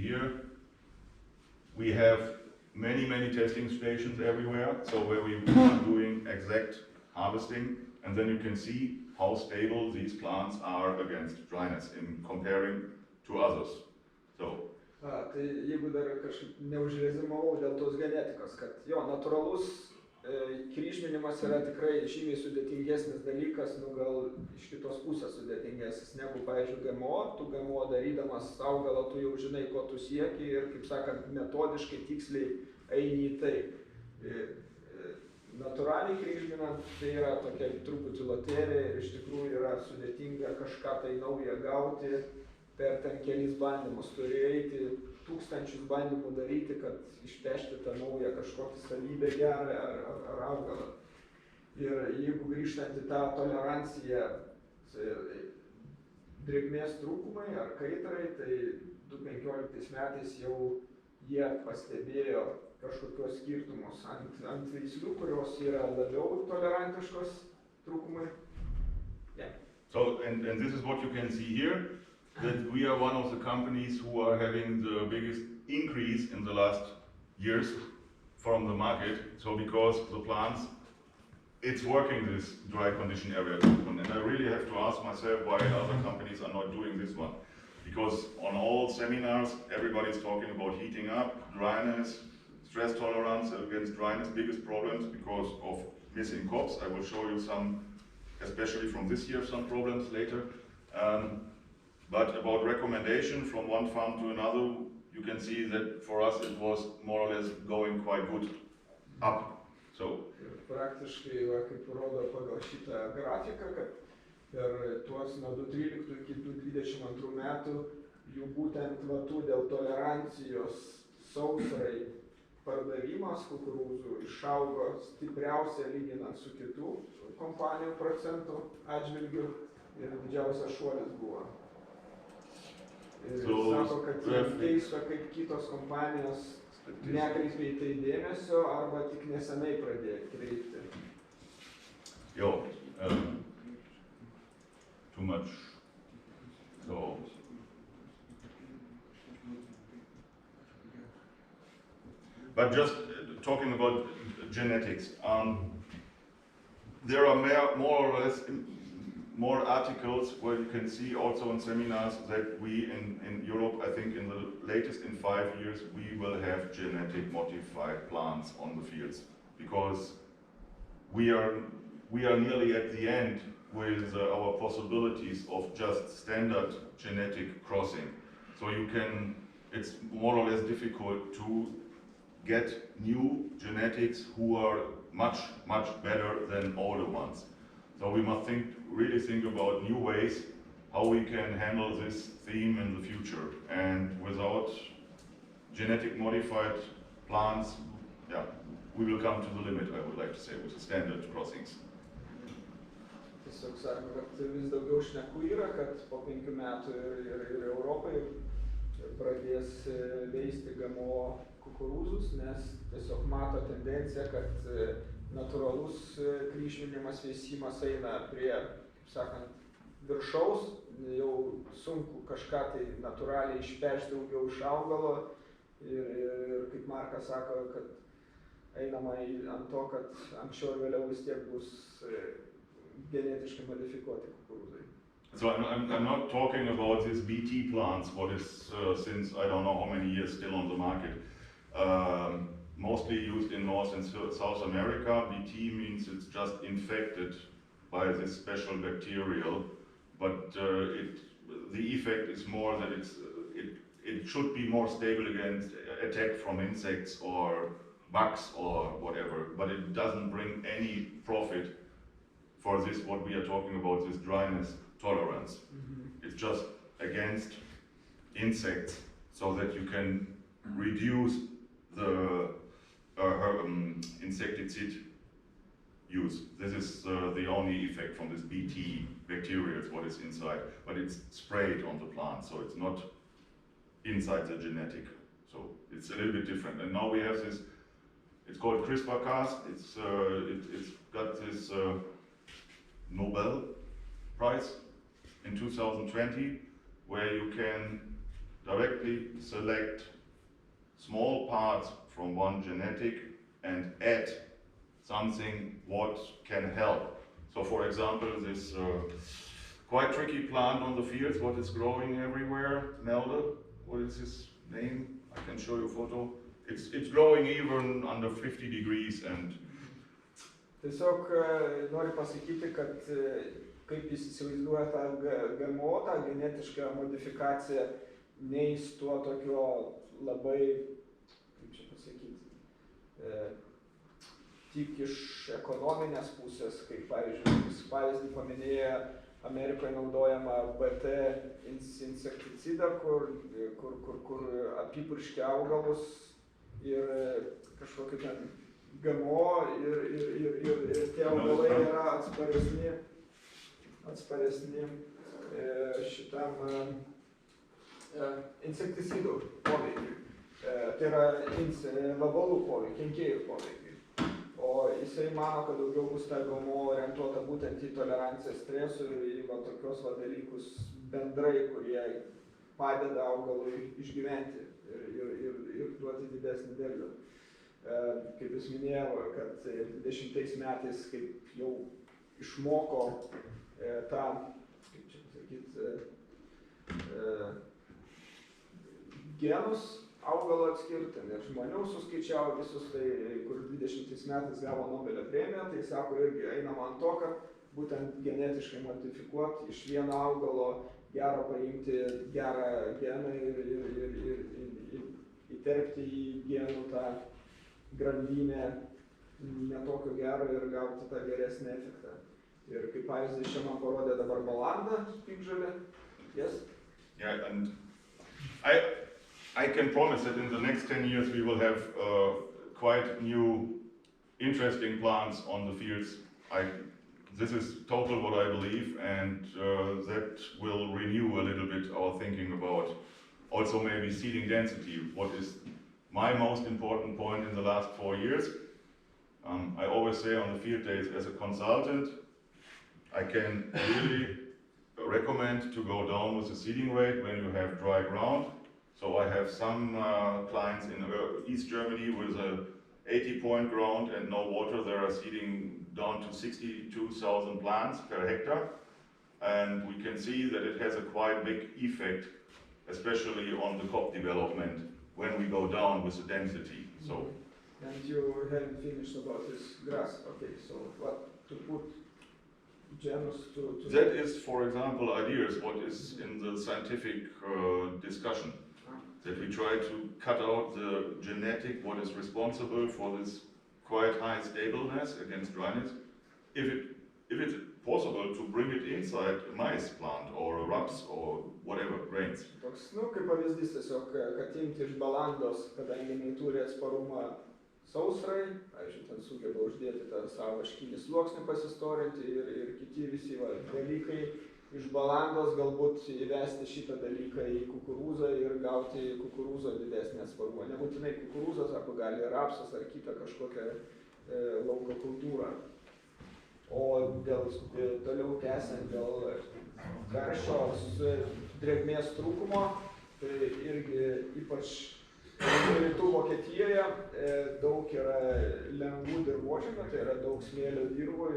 here, we have many testing stations everywhere, so where we are doing exact harvesting, and then you can see how stable these plants are against dryness in comparing to others. So. Tai jeigu dar kažkaip neužrezimavau dėl tos genetikos, kad jo, natūralus kryžminimas yra tikrai žymiai sudėtingesnis dalykas, nu gal iš kitos pusės sudėtingesnis negu, pavyzdžiui, GMO. Tu GMO darydamas augalą, tu jau žinai, ko tu sieki ir, kaip sakant, metodiškai tiksliai eini į tai. Natūraliai kryžminant, tai yra tokia truputį loterija ir iš tikrųjų yra sudėtinga kažką tai naują gauti. Per ten kelis bandymus turi eiti, tūkstančius bandymų daryti, kad išpešti tą naują kažkokią savybę gerą ar augalą. Ir jeigu grįžtant į tą toleranciją drėgmės trūkumai ar kaitrai, tai 2015 metais jau jie pastebėjo kažkokios skirtumus ant veislių, kurios yra labiau tolerantiškos trūkumai. Yeah. So, and this is what you can see here. That we are one of the companies who are having the biggest increase in the last years from the market. So because the plants, it's working this dry condition area treatment. And I really have to ask myself why other companies are not doing this one. Because on all seminars, everybody's talking about heating up, dryness, stress tolerance against dryness, biggest problems because of missing crops. I will show you some, especially from this year, some problems later. But about recommendation from one farm to another, you can see that for us it was more or less going quite good up. So. Praktiškai, kaip rodo pagal šitą grafiką, kad per tuos nuo 2013 iki 2022 metų jų būtent tų dėl tolerancijos sausrai pardavimas kukurūzų išaugo stipriausiai lyginant su kitų kompanijų procentų atžvilgių ir didžiausias šuolis buvo. Sako, kad keista, kaip kitos kompanijos nekreipia į tai dėmesio arba tik nesenai pradėjo kreipti. Jo, too much. So. But just talking about genetics, there are more or less more articles where you can see also in seminars that we in Europe, I think in the latest in 5 years, we will have genetic modified plants on the fields because we are nearly at the end with our possibilities of just standard genetic crossing. So it's more or less difficult to get new genetics who are much better than older ones. So we must really think about new ways how we can handle this theme in the future. And without genetic modified plants, yeah, we will come to the limit, I would like to say, with the standard crossings. Tiesiog sakome, kad vis daugiau šnekų yra, kad po 5 metų ir Europai pradės veisti GMO kukurūzus, nes tiesiog mato tendenciją, kad natūralus kryžminimas veisimas eina prie, kaip sakant, viršaus, jau sunku kažką tai natūraliai išpešti daugiau iš augalo ir kaip Markas sako, kad einama ant to, kad anksčiau ir vėliau vis tiek bus genetiškai modifikuoti kukurūzai. So I'm not talking about these BT plants, what is since I don't know how many years still on the market. Mostly used in North and South America. BT means it's just infected by this special bacterial, but the effect is more that it should be more stable against attack from insects or bugs or whatever, but it doesn't bring any profit for this, what we are talking about, this dryness tolerance. Mm-hmm. It's just against insects so that you can reduce the insecticide use. This is the only effect from this BT bacteria, what is inside, but it's sprayed on the plant, so it's not inside the genetic. So it's a little bit different. And now we have this, it's called CRISPR-Cas. It's got this Nobel Prize in 2020, where you can directly select small parts from one genetic and add something what can help. So for example, this quite tricky plant on the fields, what is growing everywhere, Melde, what is his name? I can show you a photo. It's growing even under 50 degrees and... Tiesiog noriu pasakyti, kad kaip jis įsivaizduoja tą GMO, tą genetišką modifikaciją, neis tuo tokio labai, kaip čia pasakyti, tik iš ekonominės pusės, kaip pavyzdį paminėjo Amerikoje naudojama BT insekticidą, kur apipurškia augalus ir kažkokį ten GMO ir tie augalai yra atsparesni šitam insekticidų poveikiui. Tai yra vabalų poveikiui, kenkėjų poveikiui. O jisai mano, kad daugiau bus ta GMO orientuota būtent į toleranciją stresui ir į tokios dalykus bendrai, kurie padeda augalui išgyventi ir duoti didesnį derlių. Kaip jūs minėjau, kad 20 metais, kaip jau išmoko tą, kaip čia pasakyti, genus augalo atskirti, ir žmonių suskaičiavo visus, tai kur 20 metais gavo Nobelio premiją, tai sako irgi einama ant to, kad būtent genetiškai modifikuoti iš vieno augalo gerą paimti gerą geną ir įterpti į genų tą grandinę netokio gero ir gauti tą geresnį efektą. Ir kaip pavyzdį čia man parodė dabar balandą, piktžolė. Yes? Yeah, and I can promise that in the next 10 years we will have quite new, interesting plants on the fields. This is total what I believe, and that will renew a little bit our thinking about also maybe seeding density, what is my most important point in the last 4 years. I always say on the field days as a consultant, I can really recommend to go down with the seeding rate when you have dry ground. So I have some clients in East Germany with a 80-point ground and no water. They are seeding down to 62,000 plants per hectare. And we can see that it has a quite big effect, especially on the crop development when we go down with the density. So. And you haven't finished about this grass. Okay, so what to put genus to... That is, for example, ideas, what is in the scientific discussion. That we try to cut out the genetic, what is responsible for this quite high stableness against dryness. If it's possible to bring it inside a maize plant or a raps or whatever, grains. Toks, kaip pavyzdys tiesiog, kad imti iš balandos, kadangi jinai turi atsparumą sausrai, pavyzdžiui, ten sugeba uždėti tą savo vaškinį sluoksnį pasistorinti ir kiti visi dalykai. Iš balandos galbūt įvesti šitą dalyką į kukurūzą ir gauti kukurūzo didesnį atsparumą. Nebūtinai kukurūzas, arba gali rapsas ar kitą kažkokią lauko kultūrą. O toliau tęsiant dėl karščio drėgmės trūkumo, tai irgi ypač rytų Vokietijoje daug yra lengvų dirvožemių, tai yra daug smėlio dirvų.